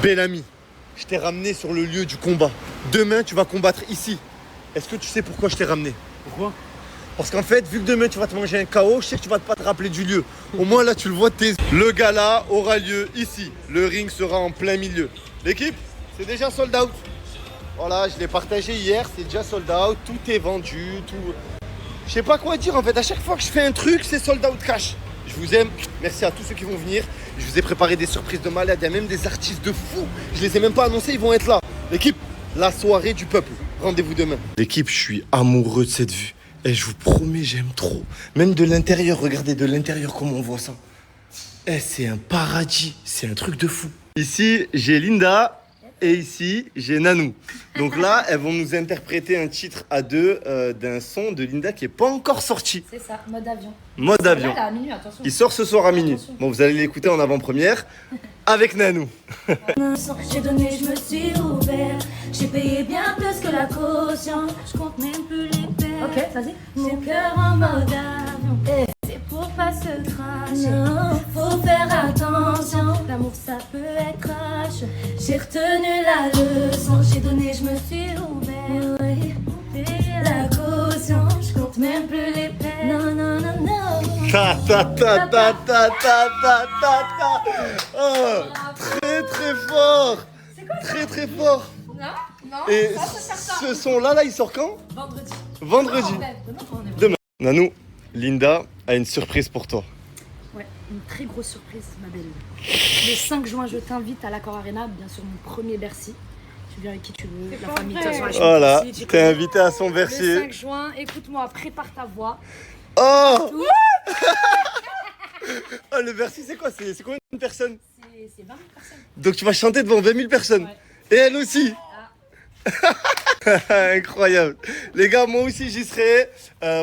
Bellamy, je t'ai ramené sur le lieu du combat. Demain, tu vas combattre ici. Est-ce que tu sais pourquoi je t'ai ramené? Pourquoi? Parce qu'en fait, vu que demain tu vas te manger un KO, je sais que tu vas pas te rappeler du lieu. Au moins là, tu le vois de tes yeux. Le gala aura lieu ici. Le ring sera en plein milieu. L'équipe, c'est déjà sold out. Voilà, je l'ai partagé hier, c'est déjà sold out. Tout est vendu, tout... Je sais pas quoi dire en fait. À chaque fois que je fais un truc, c'est sold out cash. Je vous aime. Merci à tous ceux qui vont venir. Je vous ai préparé des surprises de malade. Il y a même des artistes de fous. Je les ai même pas annoncés, ils vont être là. L'équipe, la soirée du peuple. Rendez-vous demain. L'équipe, je suis amoureux de cette vue. Et je vous promets, j'aime trop. Même de l'intérieur, regardez de l'intérieur comment on voit ça. Eh, c'est un paradis. C'est un truc de fou. Ici, j'ai Linda. Et ici, j'ai Nanou. Donc là, elles vont nous interpréter un titre à deux d'un son de Linda qui n'est pas encore sorti. C'est ça, mode avion. Mode avion. Là, à minuit, attention. Il sort ce soir à minuit. Attention. Bon, vous allez l'écouter en avant-première avec Nanou. J'ai donné, je me suis ouvert. J'ai payé bien plus que la caution. Je compte même plus les pertes. Ok, vas-y. Mon cœur en mode avion. C'est pour pas se cracher. Faut faire attention. L'amour ça peut être trash. J'ai retenu la leçon. J'ai donné, je me suis ouvert. Payé la caution. Je compte même plus les pertes. Non, non, non, non. Ta ta ta ta ta ta ta ta ta. Oh, très très fort. C'est quoi ça? Très très fort. Non, non, Et ça c'est certain. ce son là, il sort quand? Vendredi. Vendredi. Non, demain, on est Demain. Nanou, Linda a une surprise pour toi. Ouais, une très grosse surprise, ma belle. Le 5 juin, je t'invite à l'Accor Arena, bien sûr, mon premier Bercy. Tu viens avec qui tu veux, la famille, de toute façon, Voilà, ici, tu t'es connais. invité à son Le Bercy. 5 juin, écoute-moi, prépare ta voix. Oh, Tout. oh, le Bercy, c'est quoi? C'est combien de personnes? C'est 20 000 personnes. Donc tu vas chanter devant 20 000 personnes. Ouais. Et elle aussi. Incroyable. Les gars, moi aussi j'y serai.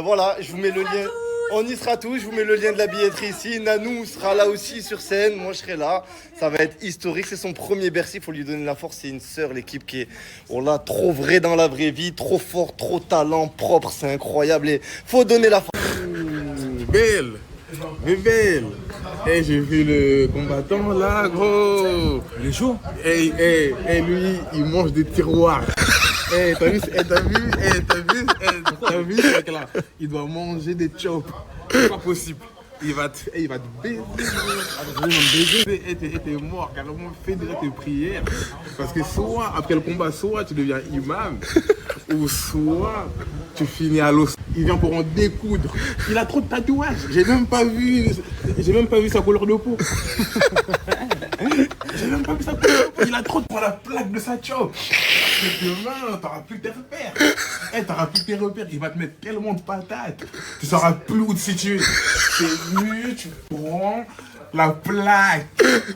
Voilà, je vous mets le lien. On y sera tous. Je vous mets le lien de la billetterie ici. Nanou sera là aussi sur scène. Moi je serai là. Ça va être historique. C'est son premier Bercy. Il faut lui donner la force. C'est une sœur, l'équipe qui est, on l'a trop vrai dans la vraie vie, trop fort, trop talent, propre. C'est incroyable. Et faut donner la force. Belle, mais belle. Eh, j'ai vu le combattant là, gros. Il est chaud. Eh, lui, il mange des tiroirs. Eh, t'as vu, t'as vu, ce mec-là. Il doit manger des chops. C'est pas possible. Il va te baiser. Attends, je vais me baiser. T'es mort, carrément, fais déjà tes prières. Parce que soit, après le combat, soit tu deviens imam, ou soit tu finis à l'os. Il vient pour en découdre. Il a trop de tatouages. J'ai même pas vu sa couleur de peau. J'ai même pas vu sa couleur de peau. Il a trop de pour la plaque de sa chop. Et demain, t'auras plus tes repères. Eh, t'auras plus tes repères. Il va te mettre tellement de patates. Tu sauras plus où te situer. C'est mieux, tu prends la plaque.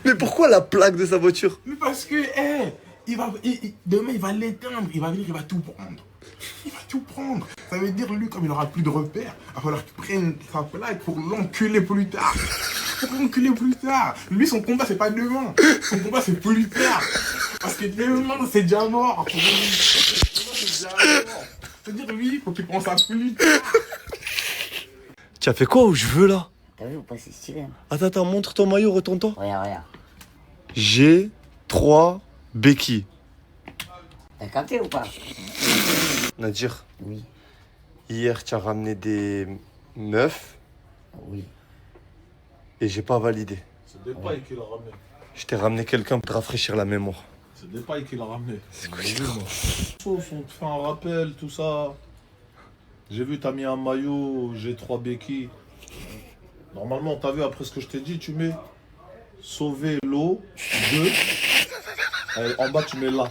Mais pourquoi la plaque de sa voiture? Mais parce que, demain, il va l'éteindre. Il va venir, il va tout prendre. Il va tout prendre. Ça veut dire, lui, comme il n'aura plus de repères, il va falloir qu'il prenne sa plaque pour l'enculer plus tard. Lui, son combat, c'est pas demain. Son combat, c'est plus tard. Parce que demain, c'est déjà mort. C'est-à-dire, lui, il faut qu'il pense à plus tard. Tu as fait quoi aux cheveux là? T'as vu ou pas, c'est stylé. Hein. Attends, montre ton maillot, retourne-toi. Regarde. J'ai 3 béquilles. T'as capté ou pas? Nadir, Oui. hier tu as ramené des meufs Oui. et j'ai pas validé. C'est des pailles qu'il a ramené. Je t'ai ramené quelqu'un pour te rafraîchir la mémoire. C'est des pailles qu'il a ramené. C'est quoi J'ai ça? vu, moi. Sauf, on te fait un rappel, tout ça. J'ai vu, t'as mis un maillot, j'ai 3 béquilles. Normalement, t'as vu, après ce que je t'ai dit, tu mets sauver l'eau, 2. En bas, tu mets là.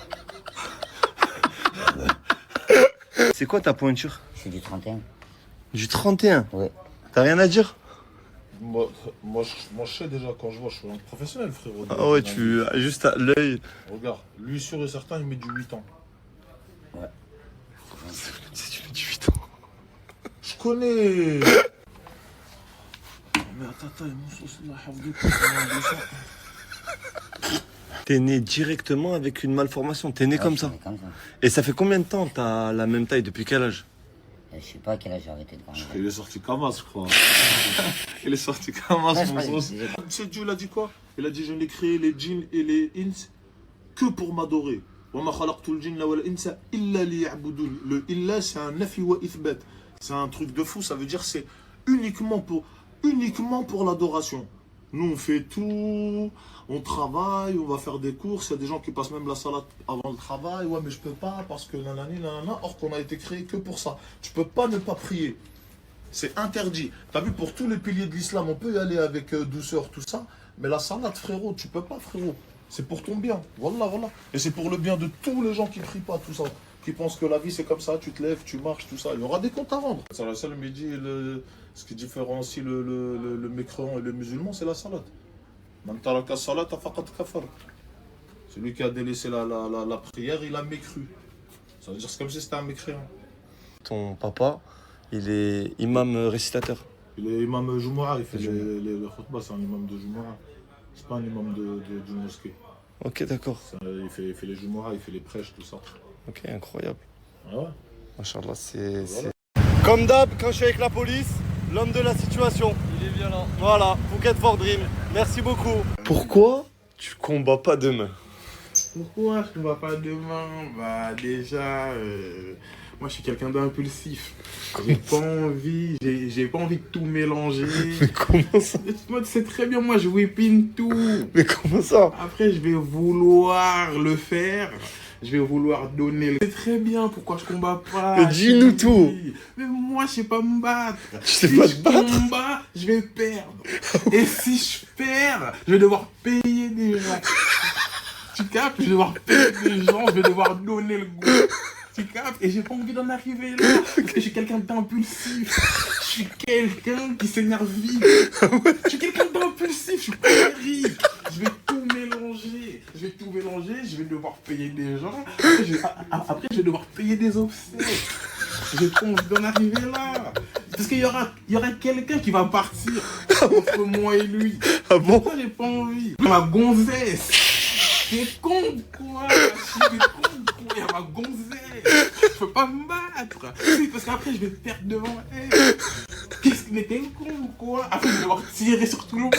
C'est quoi ta pointure? C'est du 31. Du 31. Ouais. T'as rien à dire? Moi, je sais déjà, quand je vois, je suis un professionnel, frérot. Ah ouais, tu as juste à l'œil. Regarde, lui, sûr et certain, il met du 8 ans. Ouais. Si tu fais 18 ans. Je connais. Mais attends, mon sauce, là, T'es né directement avec une malformation. T'es né comme ça. Comme ça. Et ça fait combien de temps t'as la même taille? Depuis quel âge? Je sais pas à quel âge j'ai arrêté de grandir. Il est sorti Kamas, je crois. Il est sorti Kamas, Ouais, je mon crois sauce. que Tu sais, Dieu, il a dit quoi? Il a dit, je n'ai créé les jeans et les ins que pour m'adorer. وَمَا خَلَقْتُ الْجِنَّ وَالْإِنسَ إِلَّا لِيَعْبُدُونِ. Le illa, c'est un nafi wa ithbat. C'est un truc de fou, ça veut dire c'est uniquement pour l'adoration. Nous, on fait tout, on travaille, on va faire des courses. Il y a des gens qui passent même la salat avant le travail. Ouais, mais je peux pas parce que nanani, nanana. Or qu'on a été créé que pour ça. Tu peux pas ne pas prier. C'est interdit. T'as vu, pour tous les piliers de l'islam, on peut y aller avec douceur, tout ça. Mais la salat, frérot, tu peux pas, frérot. C'est pour ton bien. Voilà, voilà. Et c'est pour le bien de tous les gens qui prient pas, tout ça. Qui pensent que la vie, c'est comme ça. Tu te lèves, tu marches, tout ça. Il y aura des comptes à rendre. Salah salam, il dit ce qui différencie le mécréant et le musulman, c'est la salat. Man taraka salata faqad kafar. Celui qui a délaissé la prière, il a mécru. Ça veut dire c'est comme si c'était un mécréant. Ton papa, il est imam récitateur. Il est imam Jumu'ah, il fait les khutbahs, c'est un imam de Jumu'ah. C'est pas un imam d'une mosquée. Ok, d'accord. Il fait les Jumu'ah, il fait les prêches, tout ça. Ok, incroyable. Ah ouais. Machallah, c'est... Voilà. Comme d'hab, quand je suis avec la police, l'homme de la situation. Il est violent. Voilà, Phuket for Dream. Merci beaucoup. Pourquoi tu combats pas demain? Pourquoi je ne vois pas demain? Bah déjà, moi je suis quelqu'un d'impulsif. J'ai pas envie de tout mélanger. Mais comment ça? Moi tu sais très bien, moi je whippine tout. Mais comment ça? Après je vais vouloir le faire. Je vais vouloir donner le... C'est très bien pourquoi je combats pas. Mais dis-nous tout. Mais moi je sais pas me battre. Tu sais Si pas je te battre? combat, je vais perdre. Et si je perds, je vais devoir payer des gens. Tu captes? Je vais devoir payer des gens, je vais devoir donner le goût. Tu captes? Et j'ai pas envie d'en arriver là. Parce que je suis quelqu'un d'impulsif. Je suis quelqu'un qui s'énerve vite. Je suis quelqu'un d'impulsif, je suis colérique. Je vais tout mélanger. Je vais devoir payer des gens. Après, je vais devoir payer des obsèques. J'ai pas envie d'en arriver là. Parce qu'il y aura quelqu'un qui va partir entre moi et lui. Ah bon? Ça, j'ai pas envie. Ma gonzesse. T'es con quoi? T'es con quoi? Il y a ma gonzesse. Je peux pas me battre. Oui, parce qu'après je vais perdre devant elle. Qu'est-ce que mais t'es con ou quoi? Après je vais devoir tirer sur tout le monde.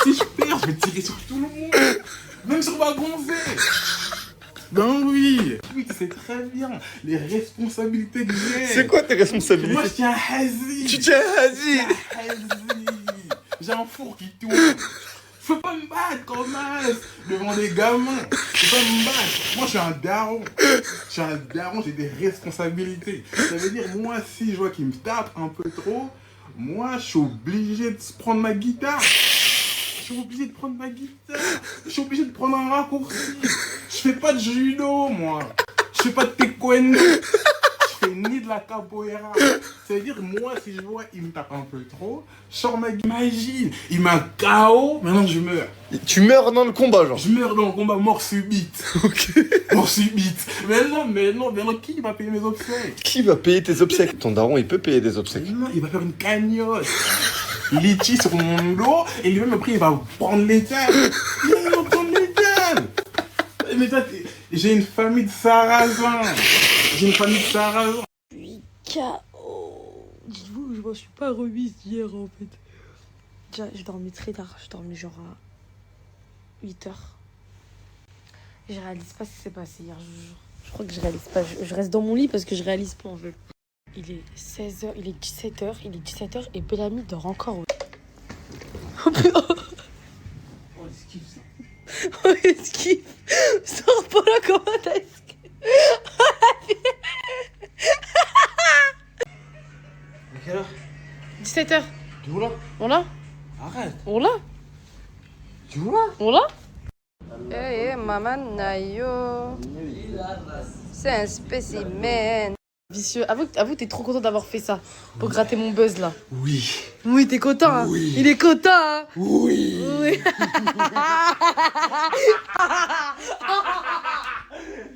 Si je perds, je vais tirer sur tout le monde. Même sur ma gonzesse. Ben oui. Oui, tu sais très bien les responsabilités que j'ai. C'est quoi tes responsabilités? Moi je tiens un Hazi. Tu tiens un Hazi. J'ai un four qui tourne. Je peux pas me battre comme as devant des gamins. Je peux pas me battre. Moi, je suis un daron. J'ai des responsabilités. Ça veut dire, moi, si je vois qu'il me tape un peu trop, moi, je suis obligé de prendre ma guitare. Je suis obligé de prendre un raccourci. Je fais pas de judo, moi. Je fais pas de taekwondo. Je fais ni de la capoeira. Ça veut dire, moi, si je vois, il me tape un peu trop, je sors ma guitare. Imagine, il m'a KO, maintenant je meurs. Tu meurs dans le combat, genre? Je meurs dans le combat, mort subite. Ok. Mort subite. Mais non, qui va payer mes obsèques? Qui va payer tes obsèques? Ton daron, il peut payer des obsèques. Non, il va faire une cagnotte. Litchi sur mon dos, et lui-même après, il va prendre l'étal. Il va prendre l'étal. Mais toi, j'ai une famille de sarrasins. KO. Dites-vous, je m'en suis pas remise hier en fait. J'ai dormi très tard, j'ai dormi genre à 8h. Je réalise pas ce qui s'est passé hier, je vous jure. Je crois que je réalise pas, je reste dans mon lit parce que je réalise pas en fait. Il est 16h, il est 17h et Bellamy dort encore. Oh putain. Oh, esquive ça. Oh, esquive. Sors pas là, comment t'as esquive? À quelle heure? 17h. Tu vois là? On l'a? Arrête. On l'a? Tu vois? On l'a? Eh, maman Nayo. C'est un spécimen. Vicieux. Avoue, t'es trop content d'avoir fait ça pour gratter mon buzz là. Oui. Oui, t'es content, hein? Oui. Il est content, hein? Oui. Oui.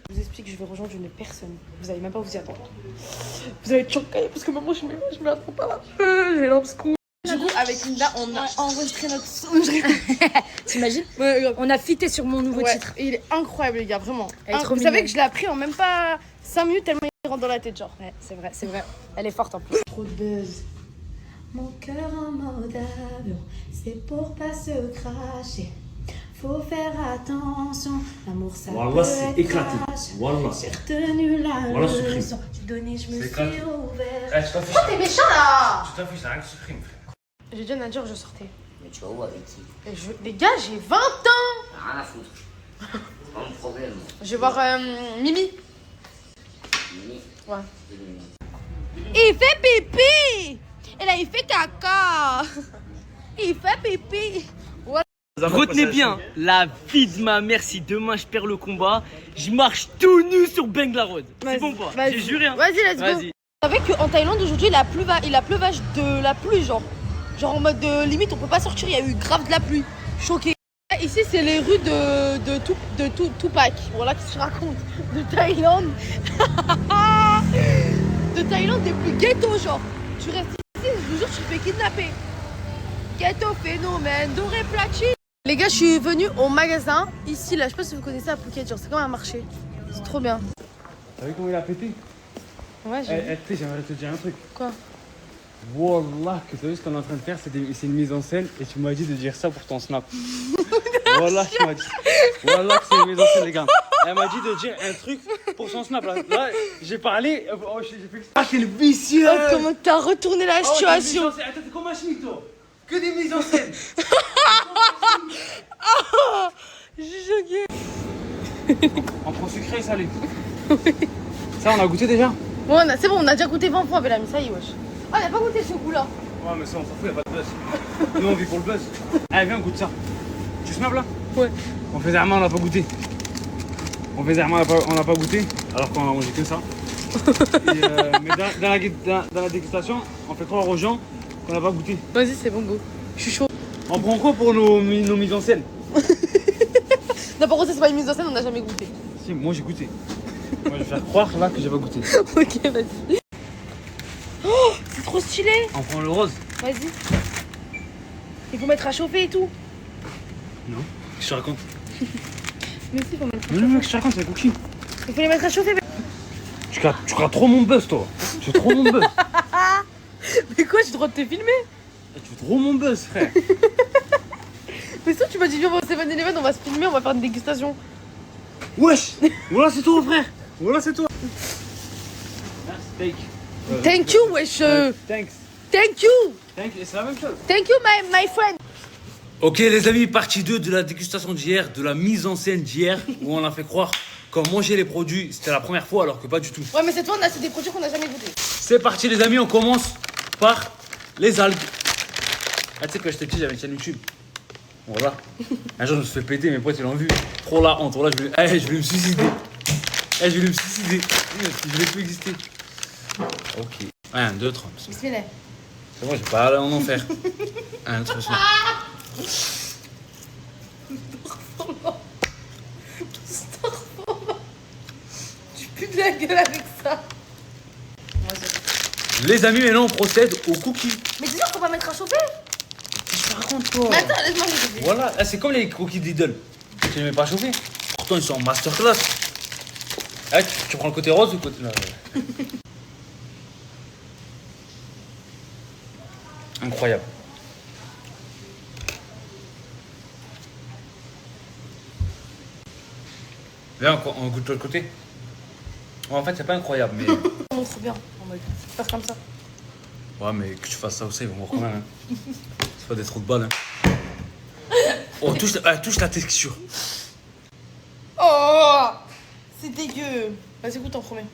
Je vous explique, je vais rejoindre une personne. Vous allez même pas vous y attendre. Vous allez être choqués parce que maman, je me attends pas là. J'ai l'obscur. Du coup, avec Linda, on a enregistré notre son. T'imagines? Ouais, grave. On a fité sur mon nouveau Ouais, titre. et il est incroyable, les gars, vraiment. Elle est trop Vous savez mignonne. que je l'ai appris en même pas 5 minutes tellement il rentre dans la tête, genre. Ouais, c'est vrai. Elle est forte en plus. Trop de buzz. Mon cœur en mode avion, c'est pour pas se cracher. Faut faire attention, l'amour ça Wallah, peut c'est être éclaté. vache. Wallah. J'ai retenu la Wallah, ce crime. leçon. Tu donnais, je me C'est suis éclaté. ouvert. Eh, tu t'en fiches. Oh, t'es méchant là! Tu t'en fiches, c'est rien que ce crime, frère. J'ai dit à Nadia que je sortais. Mais tu vas où avec qui? Les gars, j'ai 20 ans! Rien à foutre. C'est pas mon problème. Je vais voir Mimi. Mimi. Ouais. Mimi. Il fait pipi. Et là, il fait caca. Il fait pipi. Retenez bien, la vie de ma mère, si demain je perds le combat, je marche tout nu sur Bengla Road. C'est bon pas? Vas-y. J'ai juré. Hein. Vas-y, let's go. Vas-y. Vous savez qu'en Thaïlande aujourd'hui, il a pleuvage de la pluie, genre. Genre en mode limite, on peut pas sortir, il y a eu grave de la pluie. Choqué. Ici, c'est les rues de Tupac. Voilà, qu'est-ce que je raconte? De Thaïlande. De Thaïlande, des plus ghetto, genre. Tu restes ici, je vous jure, tu te fais kidnapper. Ghetto phénomène, doré platine. Les gars, je suis venue au magasin, ici, là. Je sais pas si vous connaissez à Phuket, genre, c'est comme un marché. C'est trop bien. T'as vu comment il a pété? Ouais, j'ai vu. Tu sais, j'aimerais te dire un truc. Quoi? Wallah, que t'as vu ce qu'on est en train de faire, c'est une mise en scène et tu m'as dit de dire ça pour ton snap. Wallah, tu m'as dit. Wallah, que c'est une mise en scène, les gars. Elle m'a dit de dire un truc pour son snap. Là j'ai parlé. J'ai fait. Ah, quel vicieux! Oh, comment t'as retourné la situation? Attends, t'es comme un schmitt, toi. Que des mises en scène. Je suis choquée. Entre sucré et salé. Ça, on a goûté déjà? Bon, c'est bon, on a déjà goûté 20 fois, Bellamy, ça y est, wesh. Ah, on a pas goûté ce goût-là. Ouais, mais ça, on s'en fout, y'a pas de buzz. Nous, on vit pour le buzz. Allez, viens, goûte ça. Tu snaps là? Ouais. On faisait vraiment, on l'a pas goûté. On faisait vraiment, on l'a pas goûté, alors qu'on a mangé que ça. Et, mais dans la dégustation, on fait croire aux gens qu'on n'a pas goûté. Vas-y, c'est bon, go. Je suis chaud. On prend quoi pour nos mises en scène? Non, par contre, ça, c'est pas une mise en scène, on n'a jamais goûté. Si, moi j'ai goûté. Moi, je vais faire croire là que j'ai pas goûté. Ok, vas-y. Oh, c'est trop stylé. On prend le rose? Vas-y. Il faut mettre à chauffer et tout. Non. Qu'est-ce que tu racontes? Mais si, il faut mettre à Mais non, mec, je te raconte, c'est un cookie. Il faut les mettre à chauffer. Tu grattes trop mon buzz, toi. Tu fais trop mon buzz. Mais quoi, j'ai le droit de te filmer? Tu fais trop mon buzz, frère. Mais ça, tu m'as dit, viens, on va au 7-Eleven, on va se filmer, on va faire une dégustation. Wesh. Voilà, c'est toi, frère. Voilà, c'est toi. Steak. Thank you, wesh. Thanks. Thank you. C'est la même chose. Thank you, my friend. Ok les amis, partie 2 de la dégustation d'hier, de la mise en scène d'hier, où on a fait croire qu'on mangeait les produits, c'était la première fois alors que pas du tout. Ouais, mais cette fois, c'est des produits qu'on n'a jamais goûtés. C'est parti les amis, on commence par les algues. Ah tu sais quand j'étais petit j'avais une chaîne YouTube. Voilà. Un jour je me suis fait péter, mes potes ils l'ont vu. Trop la honte, voilà, je vais me suicider. Je vais me suicider. Je vais plus exister. Ok. 1, 2, 3. Bismillah. C'est bon, j'ai pas aller en enfer. 1, 2, 3. Tu pues de la gueule avec ça. Les amis, maintenant on procède au cookie. Mais dis-moi qu'on va mettre à chauffer. Je te raconte quoi. Mais attends, laisse-moi goûter. Voilà, là, c'est comme les cookies Lidl. Tu les mets pas chauffés. Pourtant ils sont en masterclass. Ah, tu prends le côté rose ou le côté... Là, incroyable. Viens, on goûte de l'autre côté. En fait, c'est pas incroyable, mais... On trop bien. On va faire comme ça. Ouais, mais que tu fasses ça aussi, ils vont voir quand même. Hein. C'est pas des trous de balles. Hein. Oh, touche la texture. Oh, c'est dégueu. Vas-y, goûte en premier.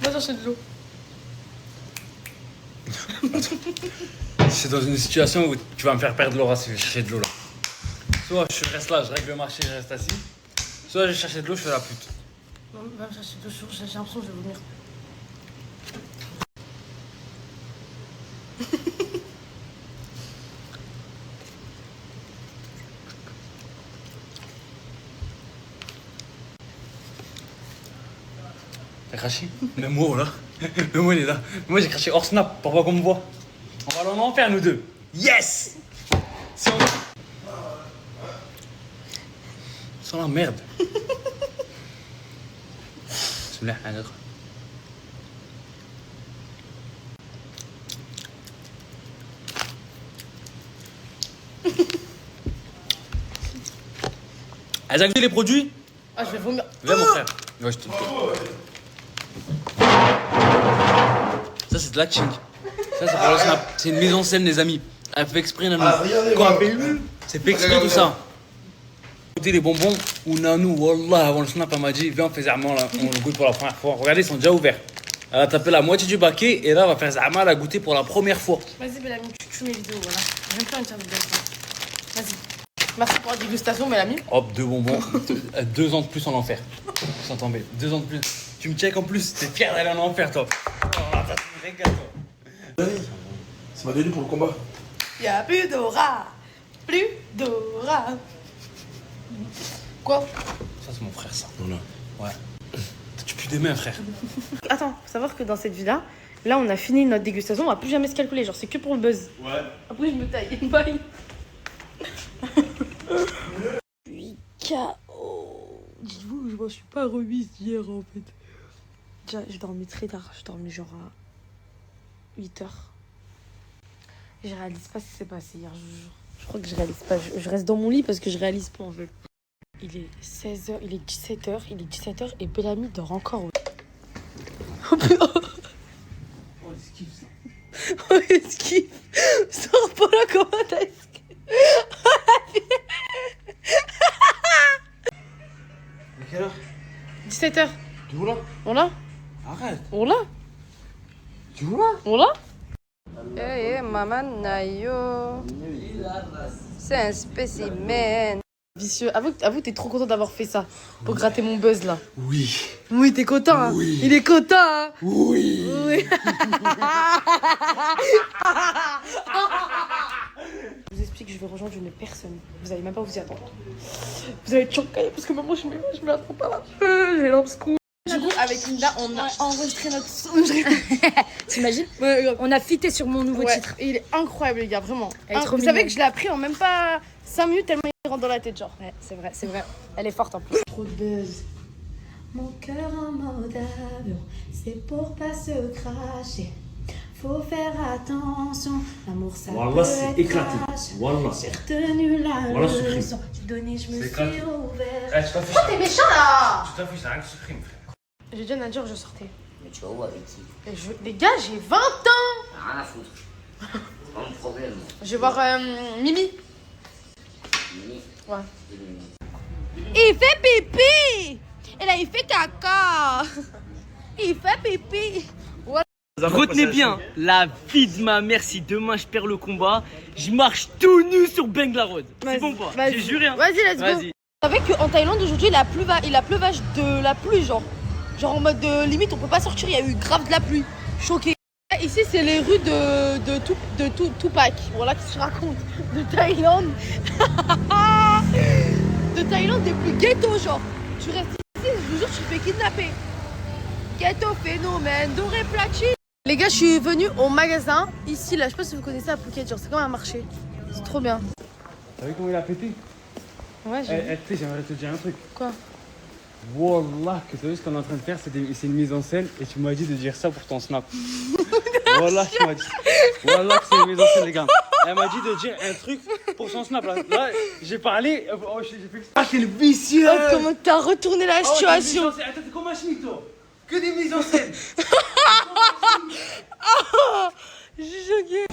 Va chercher de l'eau. C'est dans une situation où tu vas me faire perdre l'aura si je vais chercher de l'eau là. Soit je reste là, je règle le marché, je reste assis. Soit je vais chercher de l'eau, je fais la pute. Non, va me chercher de l'eau, j'ai l'impression que je vais vomir. T'as craché? Même moi là. Même moi il est là. Moi j'ai craché hors snap pour pas qu'on me voit. On va aller en enfer nous deux. Yes! C'est la merde. مليح un autre. Elles ont goûté les produits? Ah, je vais vomir. Viens mon frère. Ouais, je te. Ça c'est de l'acting. Ça c'est pour le snap. C'est une mise en scène, les amis. Elle fait exprès, Nanou. Quoi? C'est fait exprès tout ça. Goûter les bonbons ou Nanou, wallah, avant le snap, elle m'a dit viens, on fait Zama là, on le goûte pour la première fois. Regardez, ils sont déjà ouverts. Elle a tapé la moitié du baquet et là, on va faire Zama, elle a goûté pour la première fois. Vas-y, Bellamy, tu mes vidéos, voilà. J'aime pas interview. Vas-y. Merci pour la dégustation, Bellamy. Hop, 2 bonbons, 2 ans de plus en enfer. Sans tomber, 2 ans de plus. Tu me check en plus, t'es fier d'aller en enfer, toi. Oh, là, tu me régales, toi. C'est ma tenue pour le combat. Y'a plus d'aura. Plus d'aura. Quoi? Ça, c'est mon frère, ça. Voilà. Ouais. Tu pues des mains, frère. Attends, faut savoir que dans cette vie-là, là, on a fini notre dégustation, on va plus jamais se calculer. Genre, c'est que pour le buzz. Ouais. Après, je me taille. Bye. Puis KO. Dites-vous, je m'en suis pas remise hier en fait. Déjà, j'ai dormi très tard. J'ai dormi genre à 8h. Je réalise pas ce qui s'est passé hier, je vous jure. Je crois que je réalise pas. Je reste dans mon lit parce que je réalise pas en fait. Il est 16h, il est 17h, il est 17h et Bellamy dort encore. Oh putain. Oh, esquive ça. Oh, esquive. Sors pas là, comment t'as esquive? À quelle heure? 17h. Tu vois là? On l'a? Arrête. On l'a? Tu vois? On l'a? Eh, maman Nayo. C'est un spécimen. Vicieux. Avoue, t'es trop content d'avoir fait ça pour gratter mon buzz là. Oui. Oui, t'es content, hein? Oui. Il est content, hein? Oui. Oui. Je vous explique, je vais rejoindre une personne. Vous allez même pas vous y attendre. Vous allez être choqués parce que maman, je me la trouve pas là. J'ai l'obscur. Du coup, avec Linda, on a enregistré notre son. T'imagines? Ouais, grave. On a fité sur mon nouveau Ouais, titre. et il est incroyable, les gars, vraiment. Elle est trop vous savez mignonne. que je l'ai appris en même pas 5 minutes tellement il rentre dans la tête, genre. Ouais, c'est vrai, c'est vrai. Elle est forte en plus. Trop de buzz. Mon cœur en mode avion, c'est pour pas se cracher. Faut faire attention, l'amour ça Wallah, peut c'est être éclaté. cash. Wallah. J'ai retenu la Wallah, sucré. leçon. J'ai donné, je me C'est suis éclaté. ouvert. Eh, tu t'affiches. T'es méchant là! Tu t'affiches, c'est rien que sucré, mon frère. J'ai dit à Nadia que je sortais. Mais tu vas où avec qui? Les gars, j'ai 20 ans! Rien à foutre. C'est pas mon problème. Je vais voir Mimi. Mimi. Ouais. Mimi. Il fait pipi! Et là, il fait caca! Il fait pipi! Retenez bien, la vie de ma mère, si demain je perds le combat, je marche tout nu sur Bengla Road. C'est bon pas? Vas-y. J'ai juré. Hein. Vas-y, let's go! Vas-y. Vous savez qu'en Thaïlande aujourd'hui, il a pleuvage de la pluie, genre. Genre en mode limite, on peut pas sortir, il y a eu grave de la pluie. Choqué. Ici, c'est les rues de Tupac. Voilà qui se raconte. De Thaïlande. De Thaïlande, des plus ghetto, genre. Tu restes ici, je vous jure, tu te fais kidnapper. Ghetto phénomène, doré platine. Les gars, je suis venue au magasin, ici, là. Je sais pas si vous connaissez à Phuket, genre, c'est comme un marché. C'est trop bien. T'as vu comment il a pété? Ouais, j'ai vu. Tu sais, j'aimerais te dire un truc. Quoi? Wallah, que t'as vu ce qu'on est en train de faire, c'est une mise en scène et tu m'as dit de dire ça pour ton snap. Wallah, tu m'as dit. Wallah, que c'est une mise en scène, les gars. Elle m'a dit de dire un truc pour son snap. Là j'ai parlé. Oh, j'ai fait. Ah, quel vicieux! Oh, comment t'as retourné la situation? Attends, t'es comme un schmitt, toi. Que des mises en scène. Je suis choquée.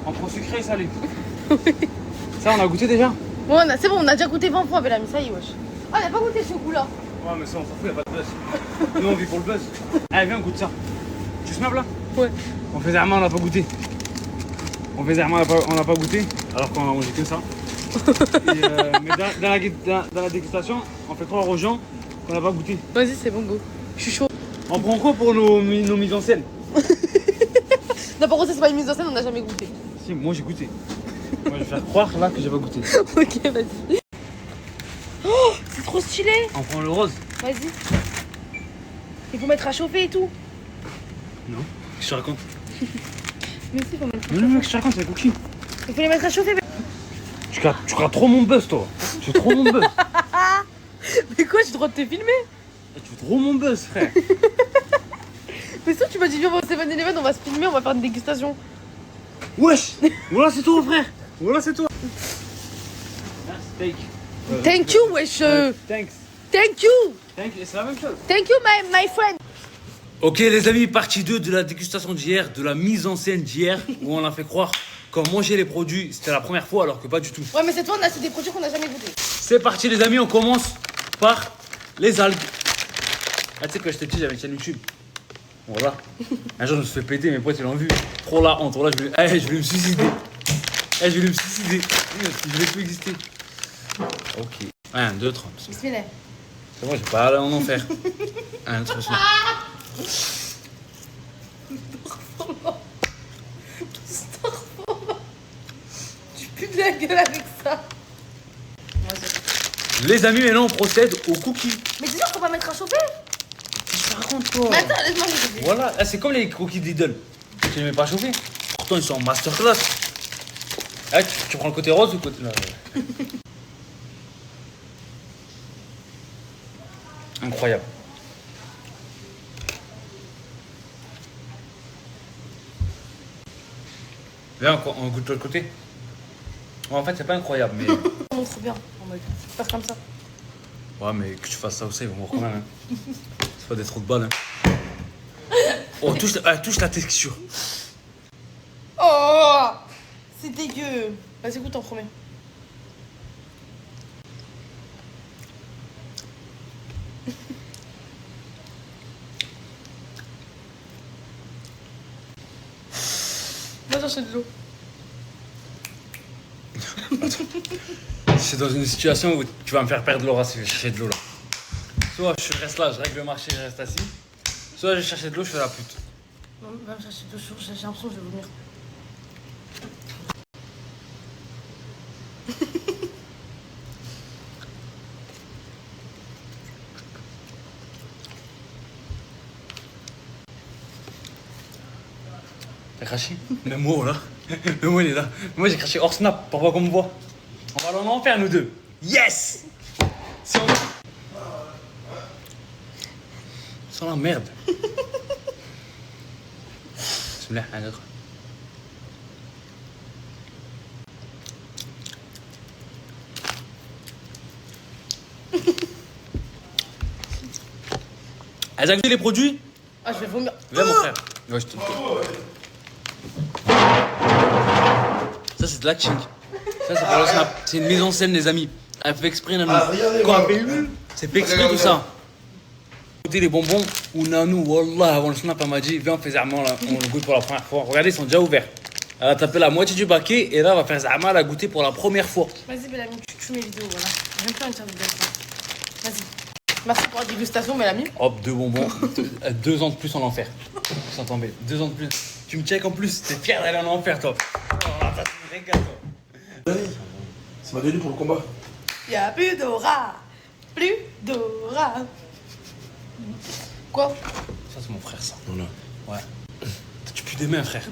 On prend sucré et salé. Ça, on a goûté déjà? Bon, c'est bon, on a déjà goûté 20 fois, Bellamy, ça y est, wesh. Ah, on a pas goûté ce goût-là. Ouais, mais ça, on s'en fout, y'a pas de buzz. Nous, on vit pour le buzz. Allez, viens, goûte ça. Tu snaps là? Ouais. On faisait vraiment, on n'a pas goûté. On n'a pas goûté, alors qu'on a mangé que ça. Et, mais dans la dégustation, on fait croire aux gens qu'on n'a pas goûté. Vas-y, c'est bon, go. Je suis chaud. On prend quoi pour nos mises en scène? Non, par contre, ça, c'est pas une mise en scène, on n'a jamais goûté. Si, moi j'ai goûté. Moi, je vais faire croire là que j'ai pas goûté. Ok, vas-y. Oh, c'est trop stylé. On prend le rose? Vas-y. Il faut mettre à chauffer et tout. Non. Qu'est-ce que tu racontes? Mais si, il faut mettre à chauffer. Non, qu'est-ce que tu racontes? C'est cookie. Il faut les mettre à chauffer. Tu grattes trop mon buzz, toi. Tu fais trop mon buzz. Mais quoi, j'ai le droit de te filmer? Tu veux trop mon buzz, frère. Mais ça, tu m'as dit, viens, on va au 7-Eleven, on va se filmer, on va faire une dégustation. Wesh. Voilà, c'est toi, frère. Voilà, c'est toi. Steak. Thank you, wesh. Thanks. Thank you. Thank you. C'est la même chose. Thank you, my friend. Ok les amis, partie 2 de la dégustation d'hier, de la mise en scène d'hier, où on a fait croire qu'on mangeait les produits, c'était la première fois alors que pas du tout. Ouais, mais cette fois, on a acheté des produits qu'on n'a jamais goûtés. C'est parti les amis, on commence par les algues. Ah tu sais quand j'étais petit j'avais une chaîne YouTube. Voilà. Un jour je me suis fait péter, mes potes ils l'ont vu. Trop la honte, voilà, je vais me suicider. Je vais me suicider. Je vais plus exister. Ok. 1, 2, 3. Bismillah. C'est bon, j'ai pas aller en enfer. 1, 2, 3. Tu pues de la gueule avec ça. Les amis, maintenant on procède aux cookies. Mais c'est sûr qu'on va mettre à chauffer. Qu'est-ce que tu racontes toi? Mais attends, laisse-moi chauffer. Voilà, ah, c'est comme les cookies Diddle. Tu les mets pas chauffer. Pourtant ils sont en masterclass. Ah, tu prends le côté rose ou le côté... Là, incroyable. Viens, on goûte de l'autre côté. Ouais, en fait, c'est pas incroyable, mais... On montre bien. On va faire comme ça. Ouais, mais que tu fasses ça aussi, ils vont voir quand même. Hein. C'est pas des trous de balles. Hein. Oh, touche la texture. Oh, c'est dégueu. Vas-y, goûte en premier. Va chercher de l'eau. C'est dans une situation où tu vas me faire perdre l'aura si je vais chercher de l'eau là. Soit je reste là, je règle le marché, je reste assis. Soit je vais chercher de l'eau, je fais la pute. Non, va me chercher de l'eau, j'ai l'impression que je vais vomir. T'as craché? Le mot là. Le mot il est là. Moi j'ai craché hors snap pour pas qu'on me voit. On va aller en enfer nous deux. Yes! Sans la merde. Bismillah, un autre. Elles ont goûté les produits? Ah, je vais vomir. Viens mon frère. Ouais, je te... Ça c'est de l'acting. Ça c'est pour le snap. C'est une mise en scène les amis. Elle fait exprès Nanou. Quoi? C'est fait exprès tout ça. Écoutez les bonbons ou Nanou, wallah, avant le snap elle m'a dit viens on fait Zama là, on le goûte pour la première fois. Regardez ils sont déjà ouverts. Elle a tapé la moitié du baquet et là on va faire Zama la goûter pour la première fois. Vas-y Bellamy, tu mes vidéos, voilà. J'aime pas une faire vidéo. Vas-y. Merci pour la dégustation Bellamy. Hop, 2 bonbons. 2 ans de plus en enfer. Sans tomber. 2 ans de plus. Tu me check en plus, t'es fier d'aller en enfer toi. Oh là, ça me régale toi. C'est ma tenue pour le combat. Y'a plus d'aura. Plus d'aura. Quoi? Ça c'est mon frère ça. Non, non. Ouais. Tu pues des mains frère.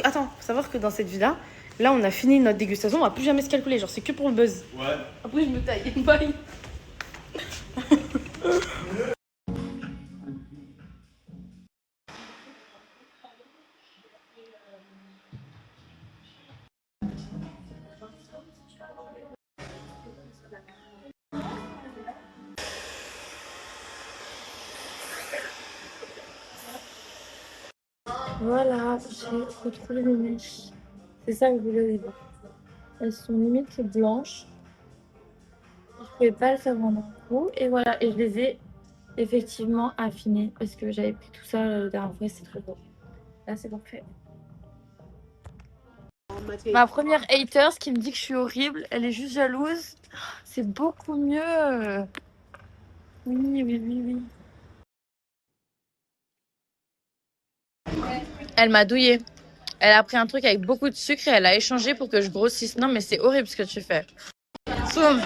Attends, faut savoir que dans cette vie-là, là on a fini notre dégustation, on va plus jamais se calculer, genre c'est que pour le buzz. Ouais. Après je me taille. Bye. Voilà, j'ai retrouvé mes mèches. C'est ça que je voulais dire. Elles sont limite blanches. Je pouvais pas le faire en un coup. Et voilà, et je les ai effectivement affinées parce que j'avais pris tout ça la dernière fois, c'est très beau. Là, c'est parfait. Ma première hater qui me dit que je suis horrible, elle est juste jalouse. C'est beaucoup mieux. Oui, oui, oui, oui. Elle m'a douillé. Elle a pris un truc avec beaucoup de sucre et elle a échangé pour que je grossisse. Non, mais c'est horrible ce que tu fais. Soum.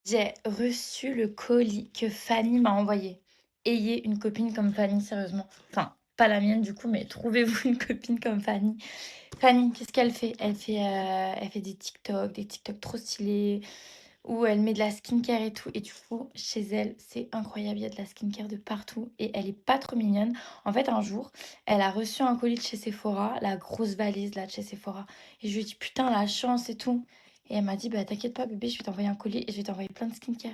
J'ai reçu le colis que Fanny m'a envoyé. Ayez une copine comme Fanny, sérieusement. Enfin, pas la mienne du coup, mais trouvez-vous une copine comme Fanny. Fanny, qu'est-ce qu'elle fait? Elle fait des TikTok trop stylés, où elle met de la skincare et tout. Et du coup, chez elle, c'est incroyable, il y a de la skincare de partout et elle est pas trop mignonne. En fait, un jour, elle a reçu un colis de chez Sephora, la grosse valise là de chez Sephora. Et je lui ai dit, putain, la chance et tout. Et elle m'a dit, bah t'inquiète pas, bébé, je vais t'envoyer un colis et je vais t'envoyer plein de skincare.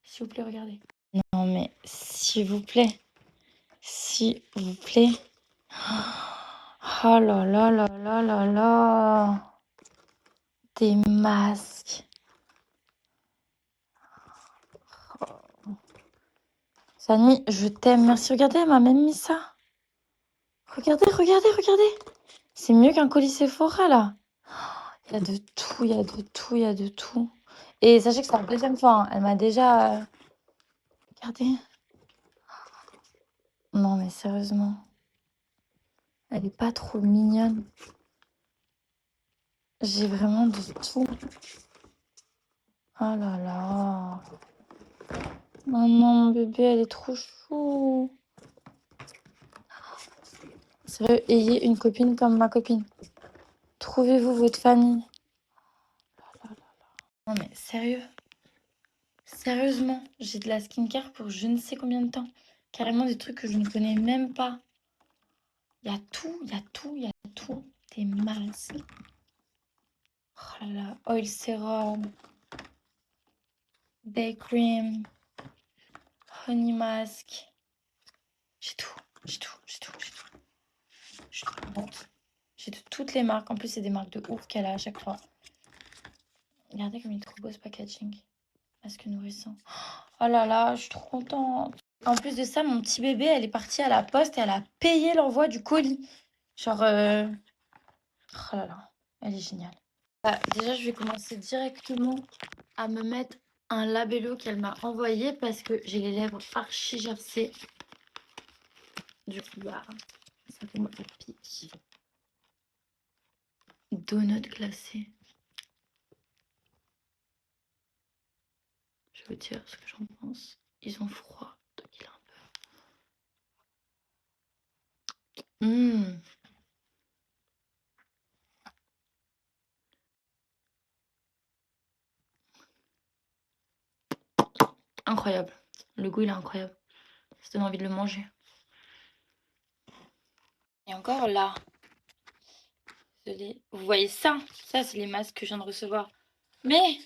S'il vous plaît, regardez. Non, mais s'il vous plaît. S'il vous plaît. Oh là là là là là là. Des masques. Sani, je t'aime. Merci. Regardez, elle m'a même mis ça. Regardez, regardez, regardez. C'est mieux qu'un colis Sephora, là. Il y a de tout, il y a de tout, il y a de tout. Et sachez que c'est la deuxième fois. Hein. Elle m'a déjà... Regardez. Non, mais sérieusement. Elle est pas trop mignonne. J'ai vraiment de tout. Oh là là. Non, non, mon bébé, elle est trop chou. Sérieux, ayez une copine comme ma copine. Trouvez-vous votre famille. Non mais sérieux. Sérieusement, j'ai de la skincare pour je ne sais combien de temps. Carrément des trucs que je ne connais même pas. Il y a tout, il y a tout, il y a tout. Des masques. Oh là là, oil serum. Day cream. Honey mask. J'ai tout, j'ai tout, j'ai tout, j'ai tout. Je suis trop contente. J'ai de toutes les marques. En plus, c'est des marques de ouf qu'elle a à chaque fois. Regardez comme il est trop beau ce packaging. Masque nourrissant. Oh là là, je suis trop contente. En plus de ça, mon petit bébé, elle est partie à la poste et elle a payé l'envoi du colis. Genre... Oh là là, elle est géniale. Déjà, je vais commencer directement à me mettre un labello qu'elle m'a envoyé parce que j'ai les lèvres archi gercées. Du coup, bah, ça fait moi la pique. Donut glacé. Je vais vous dire ce que j'en pense. Ils ont froid, donc il est un peu... Incroyable. Le goût, il est incroyable. Ça donne envie de le manger. Et encore là. Vous voyez ça? Ça, c'est les masques que je viens de recevoir. Mais,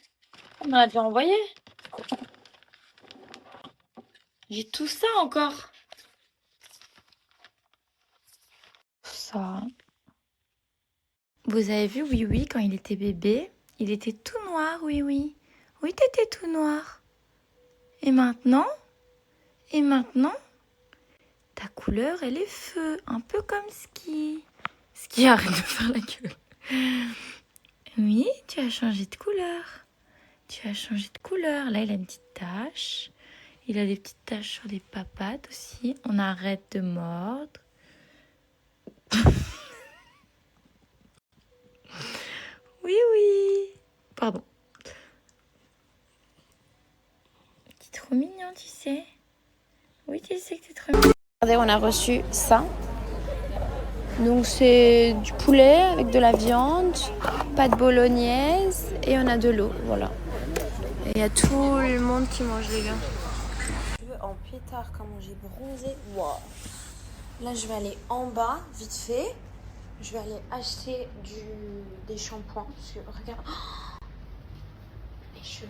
on m'en a déjà envoyé. J'ai tout ça encore. Ça. Vous avez vu, oui, oui, quand il était bébé, il était tout noir, oui, oui. Oui, t'étais tout noir. Et maintenant, ta couleur, elle est feu. Un peu comme Ski. Ski, arrête de faire la gueule. Oui, tu as changé de couleur. Tu as changé de couleur. Là, il a une petite tache. Il a des petites taches sur les papates aussi. On arrête de mordre. Oui, oui. Pardon. T'es trop mignon, tu sais. Oui, tu sais que t'es trop mignon. Regardez, on a reçu ça. Donc c'est du poulet avec de la viande, pâte bolognaise et on a de l'eau, voilà. Et il y a tout le monde qui mange, les gars. Je veux en pétard, comment j'ai bronzé. Wow. Là, je vais aller en bas, vite fait. Je vais aller acheter des shampoings. Parce que, regarde, oh, les cheveux.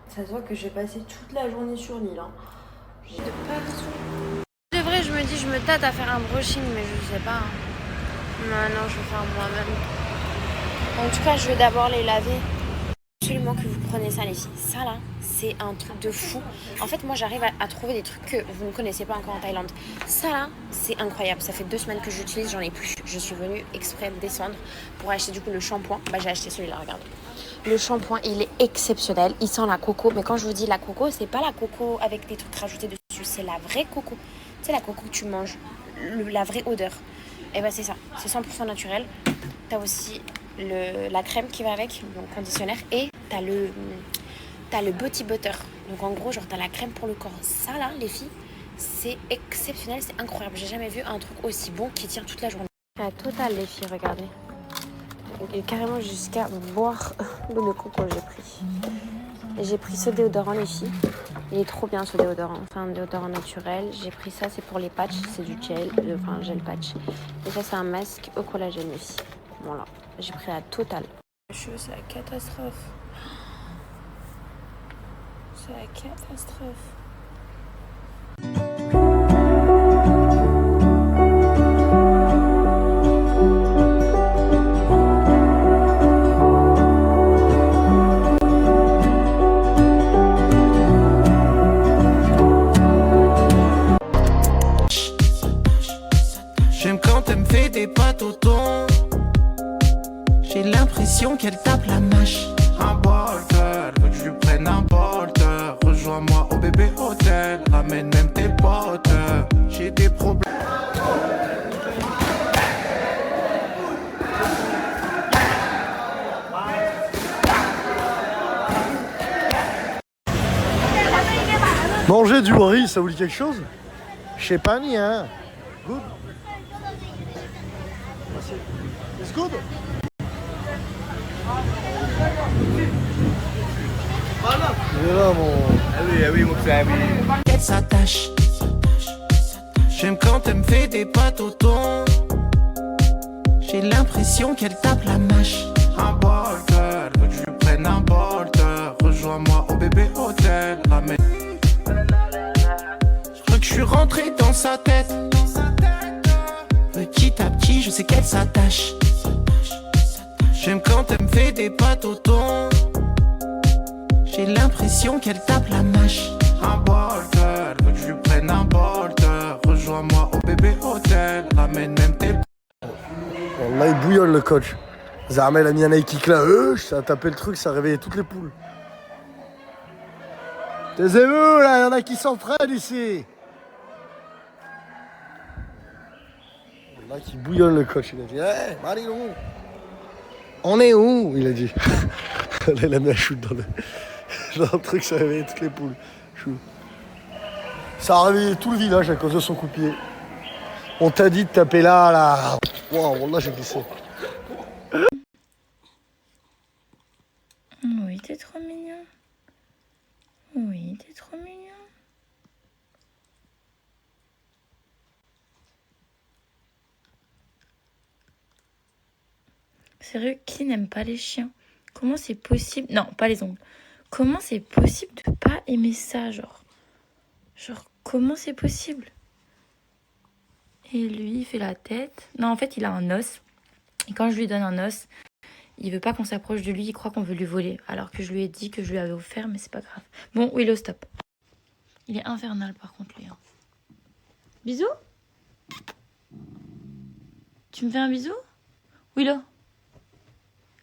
Ça se voit que je vais passer toute la journée sur l'île. Hein. De partout. De vrai, je me dis, je me tâte à faire un brushing, mais je sais pas. Non, je vais faire moi-même. En tout cas, je vais d'abord les laver. Absolument que vous preniez ça, les filles. Ça, là, c'est un truc de fou. En fait, moi, j'arrive à trouver des trucs que vous ne connaissez pas encore en Thaïlande. Ça, là, c'est incroyable. Ça fait 2 semaines que j'utilise, j'en ai plus. Je suis venue exprès descendre pour acheter du coup le shampoing. Bah, j'ai acheté celui-là, regarde. Le shampoing, il est exceptionnel. Il sent la coco. Mais quand je vous dis la coco, c'est pas la coco avec des trucs rajoutés dessus. C'est la vraie coco. C'est la coco que tu manges. La vraie odeur. Et bah, c'est ça. C'est 100% naturel. T'as aussi la crème qui va avec, donc conditionnaire. Et t'as le body butter. Donc en gros, genre t'as la crème pour le corps. Ça là, les filles, c'est exceptionnel, c'est incroyable. J'ai jamais vu un truc aussi bon qui tient toute la journée. La totale, les filles, regardez. Et carrément jusqu'à boire l'eau de coco, j'ai pris. Et j'ai pris ce déodorant, les filles. Il est trop bien ce déodorant, enfin un déodorant naturel. J'ai pris ça, c'est pour les patchs, c'est du gel, enfin gel patch. Et ça, c'est un masque au collagène, les filles. Voilà, j'ai pris la totale. Les cheveux, c'est la catastrophe. C'est la catastrophe. J'aime quand elle me fait des pâtes au thon. J'ai l'impression qu'elle tape la mâche. Un bolter, veux que je lui prenne un bolter. Rejoins-moi au bébé hôtel, ramène même tes potes. J'ai des problèmes. Manger du riz, ça vous dit quelque chose? Je sais pas ni hein. Good. It's good. Il est là mon... Elle s'attache. J'aime quand elle me fait des pâtes au thon. J'ai l'impression qu'elle tape la mâche. Un bolter, veux que je lui prenne un bolter. Rejoins-moi au bébé hôtel, ramène. Je crois que je suis rentré dans sa tête. Petit à petit, je sais qu'elle s'attache. J'aime quand elle me fait des pâtes au thon. J'ai l'impression qu'elle tape la mâche. Un bolter, veux que je lui prenne un bolter. Rejoins-moi au bébé hôtel, ramène même tes... Là il bouillonne le coach. Zahma il a mis un kick là, ça a tapé le truc, ça a réveillé toutes les poules. Taisez-vous là, il y en a qui s'entraînent ici. Là qui bouillonne le coach, il a dit hey, Marino, on est où? Il a dit. Là, il a mis un shoot dans le truc, ça a réveillé toutes les poules. Chou. Ça a réveillé tout le village à cause de son coup de pied. On t'a dit de taper là. Waouh, là j'ai glissé. Oui, t'es trop mignon. Oui, t'es trop mignon. Sérieux, qui n'aime pas les chiens? Comment c'est possible? Non, pas les ongles. Comment c'est possible de pas aimer ça, genre? Genre, comment c'est possible? Et lui, il fait la tête. Non, en fait, il a un os. Et quand je lui donne un os, il veut pas qu'on s'approche de lui. Il croit qu'on veut lui voler. Alors que je lui ai dit que je lui avais offert, mais c'est pas grave. Bon, Willow, stop. Il est infernal, par contre, lui. Hein. Bisous? Tu me fais un bisou? Willow?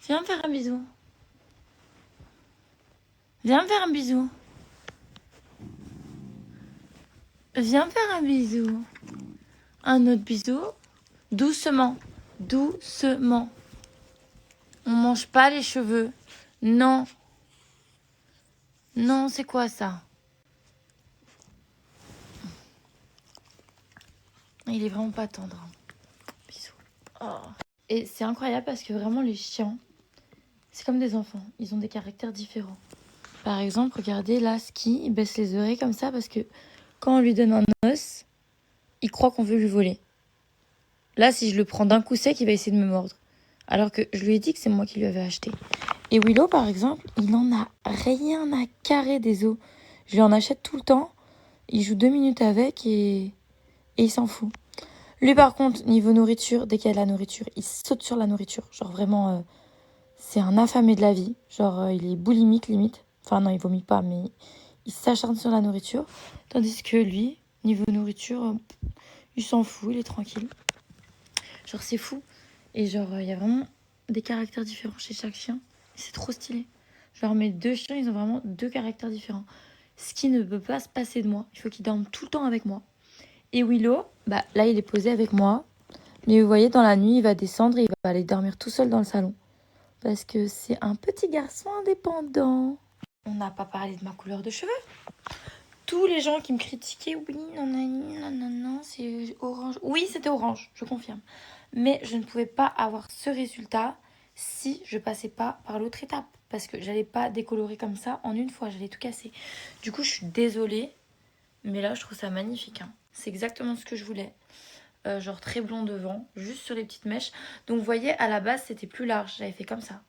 Viens me faire un bisou. Viens me faire un bisou. Viens me faire un bisou. Un autre bisou. Doucement. Doucement. On mange pas les cheveux. Non. Non, c'est quoi ça? Il est vraiment pas tendre. Bisous. Oh. Et c'est incroyable parce que vraiment les chiens, c'est comme des enfants. Ils ont des caractères différents. Par exemple, regardez là, Ski, il baisse les oreilles comme ça parce que quand on lui donne un os, il croit qu'on veut lui voler. Là, si je le prends d'un coup sec, il va essayer de me mordre. Alors que je lui ai dit que c'est moi qui lui avais acheté. Et Willow, par exemple, il en a rien à carrer des os. Je lui en achète tout le temps. Il joue 2 minutes avec et il s'en fout. Lui, par contre, niveau nourriture, dès qu'il y a de la nourriture, il saute sur la nourriture. Genre vraiment, c'est un affamé de la vie. Genre, il est boulimique limite. Enfin non, il vomit pas, mais il s'acharne sur la nourriture. Tandis que lui, niveau nourriture, il s'en fout, il est tranquille. Genre, c'est fou. Et genre, il y a vraiment des caractères différents chez chaque chien. C'est trop stylé. Genre, mes 2 chiens, ils ont vraiment 2 caractères différents. Ce qui ne peut pas se passer de moi. Il faut qu'il dorme tout le temps avec moi. Et Willow, bah là, il est posé avec moi. Mais vous voyez, dans la nuit, il va descendre et il va aller dormir tout seul dans le salon. Parce que c'est un petit garçon indépendant. On n'a pas parlé de ma couleur de cheveux. Tous les gens qui me critiquaient, oui, non, c'est orange. Oui, c'était orange, je confirme. Mais je ne pouvais pas avoir ce résultat si je passais pas par l'autre étape. Parce que j'allais pas décolorer comme ça en une fois, j'allais tout casser. Du coup, je suis désolée. Mais là, je trouve ça magnifique. Hein. C'est exactement ce que je voulais. Genre très blond devant, juste sur les petites mèches. Donc vous voyez, à la base, c'était plus large. J'avais fait comme ça.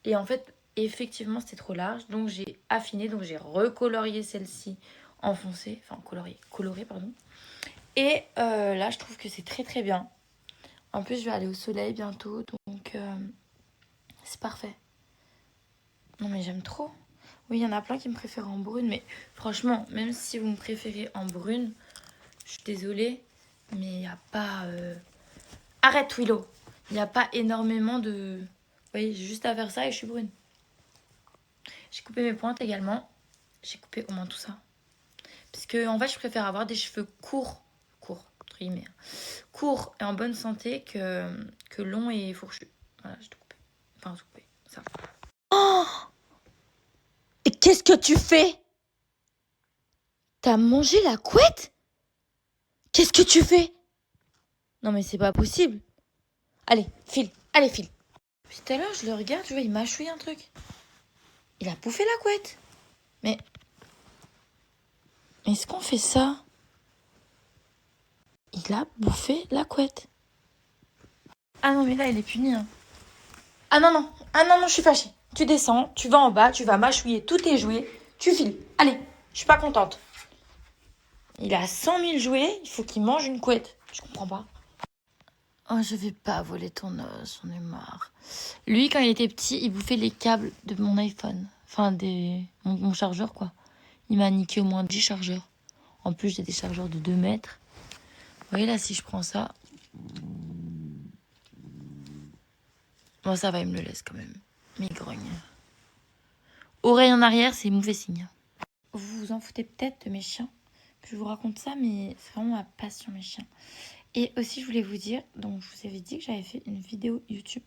Et en fait, effectivement, c'était trop large. Donc j'ai affiné, donc j'ai recolorié celle-ci en foncé. Enfin, coloré, pardon. Et là, je trouve que c'est très très bien. En plus, je vais aller au soleil bientôt. Donc c'est parfait. Non mais j'aime trop. Oui, il y en a plein qui me préfèrent en brune. Mais franchement, même si vous me préférez en brune, je suis désolée. Mais il n'y a pas... Arrête, Willow. Il n'y a pas énormément de... Vous voyez, j'ai juste à faire ça et je suis brune. J'ai coupé mes pointes également. J'ai coupé au moins tout ça. Parce que, en fait, je préfère avoir des cheveux courts, entre guillemets, courts et en bonne santé que longs et fourchus. Voilà, j'ai tout coupé. Enfin, tout coupé. Ça. Oh! Et qu'est-ce que tu fais? T'as mangé la couette? Qu'est-ce que tu fais? Non mais c'est pas possible. Allez, file. Puis tout à l'heure, je le regarde, tu vois, il m'a chouillé un truc. Il a bouffé la couette. Mais est-ce qu'on fait ça? Il a bouffé la couette. Ah non, mais là, il est puni. Hein. Ah non, je suis fâchée. Tu descends, tu vas en bas, tu vas mâchouiller tous tes jouets, tu files. Allez, je suis pas contente. Il a 100 000 jouets, il faut qu'il mange une couette. Je comprends pas. Oh, je vais pas voler ton os, j'en ai marre. Lui, quand il était petit, il bouffait les câbles de mon iPhone. Enfin, mon chargeur, quoi. Il m'a niqué au moins 10 chargeurs. En plus, j'ai des chargeurs de 2 mètres. Vous voyez, là, si je prends ça... Bon, ça va, il me le laisse quand même. Mais il grogne. Oreille en arrière, c'est mauvais signe. Vous vous en foutez peut-être de mes chiens. Que je vous raconte ça, mais c'est vraiment ma passion, mes chiens. Et aussi, je voulais vous dire, donc je vous avais dit que j'avais fait une vidéo YouTube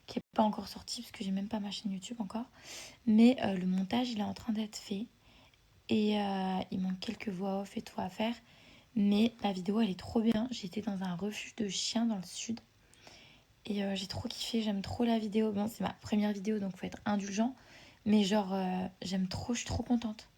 qui n'est pas encore sortie parce que j'ai même pas ma chaîne YouTube encore. Mais le montage, il est en train d'être fait. Et il manque quelques voix off et tout à faire. Mais la vidéo, elle est trop bien. J'étais dans un refuge de chiens dans le sud. Et j'ai trop kiffé, j'aime trop la vidéo. Bon, c'est ma première vidéo, donc faut être indulgent. Mais genre, j'aime trop, je suis trop contente.